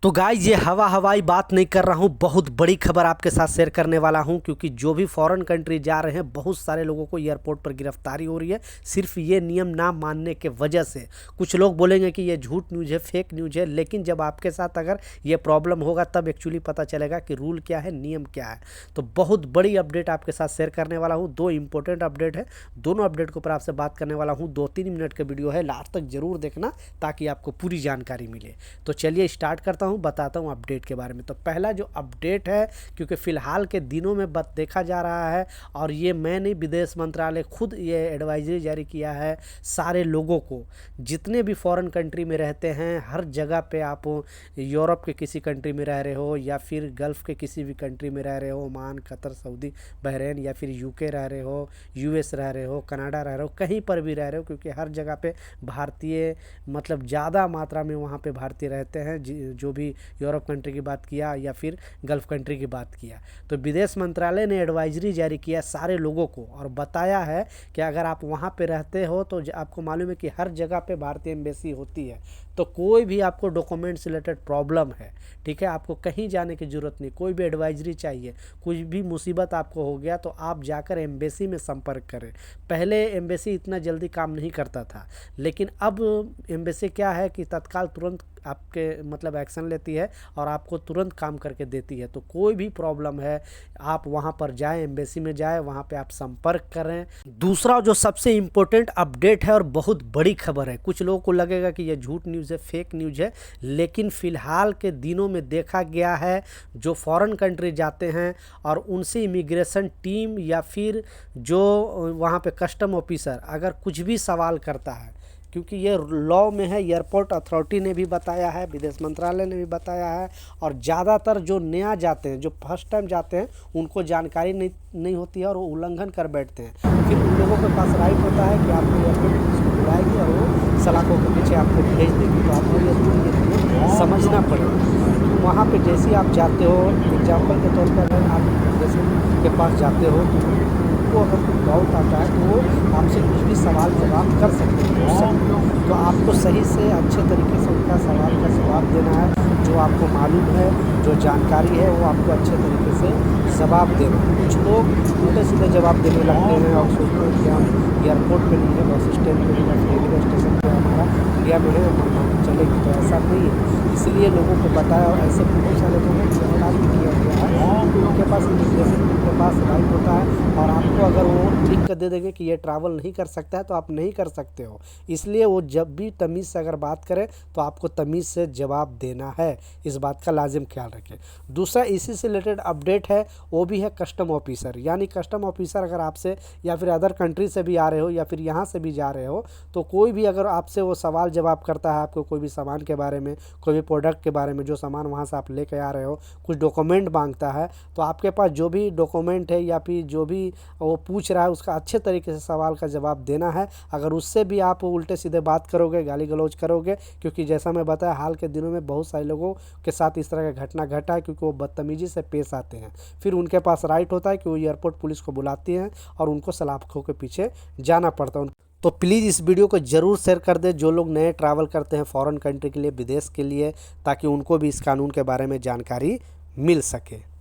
तो गाइस ये हवाई बात नहीं कर रहा हूँ, बहुत बड़ी खबर आपके साथ शेयर करने वाला हूँ। क्योंकि जो भी फॉरेन कंट्री जा रहे हैं बहुत सारे लोगों को एयरपोर्ट पर गिरफ्तारी हो रही है सिर्फ ये नियम ना मानने के वजह से। कुछ लोग बोलेंगे कि ये झूठ न्यूज़ है, फेक न्यूज़ है, लेकिन जब आपके साथ अगर ये प्रॉब्लम होगा तब एक्चुअली पता चलेगा कि रूल क्या है, नियम क्या है। तो बहुत बड़ी अपडेट आपके साथ शेयर करने वाला हूँ। दो इंपॉर्टेंट अपडेट है, दोनों अपडेट के ऊपर आपसे बात करने वाला हूँ। 2-3 मिनट का वीडियो है, लास्ट तक जरूर देखना ताकि आपको पूरी जानकारी मिले। तो चलिए स्टार्ट करता हूँ, बताता हूँ अपडेट के बारे में। तो पहला जो अपडेट है, क्योंकि फिलहाल के दिनों में देखा जा रहा है, और ये मैंने विदेश मंत्रालय खुद ये एडवाइजरी जारी किया है सारे लोगों को, जितने भी फॉरेन कंट्री में रहते हैं, हर जगह पे आप यूरोप के किसी कंट्री में रह रहे हो या फिर गल्फ़ के किसी भी कंट्री में रह रहे हो, ओमान, कतर, सऊदी, बहरीन, या फिर यूके रह रहे हो, यूएस रह रहे हो, कनाडा रह रहे हो, कहीं पर भी रह रहे हो, क्योंकि हर जगह पे भारतीय मतलब ज़्यादा मात्रा में वहाँ पे भारतीय रहते हैं। जो भी यूरोप कंट्री की बात किया या फिर गल्फ़ कंट्री की बात किया, तो विदेश मंत्रालय ने एडवाइजरी जारी किया सारे लोगों को और बताया है कि अगर आप वहाँ पे रहते हो तो आपको मालूम है कि हर जगह पे भारतीय एम्बेसी होती है। तो कोई भी आपको डॉक्यूमेंट से रिलेटेड प्रॉब्लम है, ठीक है, आपको कहीं जाने की ज़रूरत नहीं, कोई भी एडवाइजरी चाहिए, कुछ भी मुसीबत आपको हो गया तो आप जाकर एम्बेसी में संपर्क करें। पहले एम्बेसी इतना जल्दी काम नहीं करता था, लेकिन अब एम्बेसी क्या है कि तत्काल तुरंत आपके मतलब एक्शन लेती है और आपको तुरंत काम करके देती है। तो कोई भी प्रॉब्लम है आप वहाँ पर जाएं, एम्बेसी में जाएं, वहाँ पे आप संपर्क करें। दूसरा जो सबसे इम्पोर्टेंट अपडेट है और बहुत बड़ी खबर है, कुछ लोगों को लगेगा कि ये झूठ न्यूज़ है, फेक न्यूज़ है, लेकिन फ़िलहाल के दिनों में देखा गया है जो फॉरेन कंट्री जाते हैं और उनसे इमिग्रेशन टीम या फिर जो वहाँ पे कस्टम ऑफिसर अगर कुछ भी सवाल करता है, क्योंकि ये लॉ में है, एयरपोर्ट अथॉरिटी ने भी बताया है, विदेश मंत्रालय ने भी बताया है, और ज़्यादातर जो नया जाते हैं, जो फर्स्ट टाइम जाते हैं, उनको जानकारी नहीं होती है और वो उल्लंघन कर बैठते हैं। फिर उन लोगों के पास राइट होता है कि आपको एयरपोर्ट पुलिस को बुलाएगी और वो सलाखों के पीछे आपको भेज देगी। तो आपको ये समझना पड़ेगा। वहाँ पे जैसे ही आप जाते हो, एग्जाम्पल के तौर पर अगर आप जैसे के पास जाते हो तो अगर कुछ डाउट आता है तो वो आपसे कुछ भी सवाल जवाब कर सकते हैं। तो आपको सही से अच्छे तरीके से उनका सवाल का जवाब देना है, जो आपको मालूम है, जो जानकारी है वो आपको अच्छे तरीके से जवाब देना है। कुछ लोग उल्टे सीधे जवाब देने लगते हैं और सोचते हैं कि हम एयरपोर्ट पे नहीं है, बस स्टैंड पे नहीं है, रेलवे स्टेशन पर हमारा इंडिया में है, हम चलेगी। तो ऐसा नहीं है, इसलिए लोगों को बताया। और ऐसे बहुत सारे लोगों को हड़ताल भी किया गया है क्योंकि उनके पास इमिग्रेशन के पास राइट होता है, और आपको अगर वो लिख कर दे देंगे कि ये ट्रैवल नहीं कर सकता है तो आप नहीं कर सकते हो। इसलिए वो जब भी तमीज़ से अगर बात करें तो आपको तमीज़ से जवाब देना है, इस बात का लाजिम ख्याल रखें। दूसरा इसी से रिलेटेड अपडेट है, वो भी है कस्टम ऑफिसर। यानी कस्टम ऑफिसर अगर आपसे या फिर अदर कंट्री से भी आ रहे हो या फिर यहाँ से भी जा रहे हो, तो कोई भी अगर आपसे वो सवाल जवाब करता है, आपको कोई भी सामान के बारे में, कोई भी प्रोडक्ट के बारे में, जो सामान वहाँ से आप लेके आ रहे हो, कुछ डॉक्यूमेंट मांगता है, तो आपके पास जो भी डॉक्यूमेंट है या फिर जो भी वो पूछ रहा है उसका अच्छे तरीके से सवाल का जवाब देना है। अगर उससे भी आप उल्टे सीधे बात करोगे, गाली गलौज करोगे, क्योंकि जैसा मैं बताया हाल के दिनों में बहुत सारे लोगों के साथ इस तरह का घटना घटा है, क्योंकि वो बदतमीजी से पेश आते हैं। फिर उनके पास राइट होता है कि वो एयरपोर्ट पुलिस को बुलाती हैं और उनको सलाखों के पीछे जाना पड़ता है। तो प्लीज़ इस वीडियो को ज़रूर शेयर कर दें जो लोग नए ट्रैवल करते हैं फॉरेन कंट्री के लिए, विदेश के लिए, ताकि उनको भी इस कानून के बारे में जानकारी मिल सके।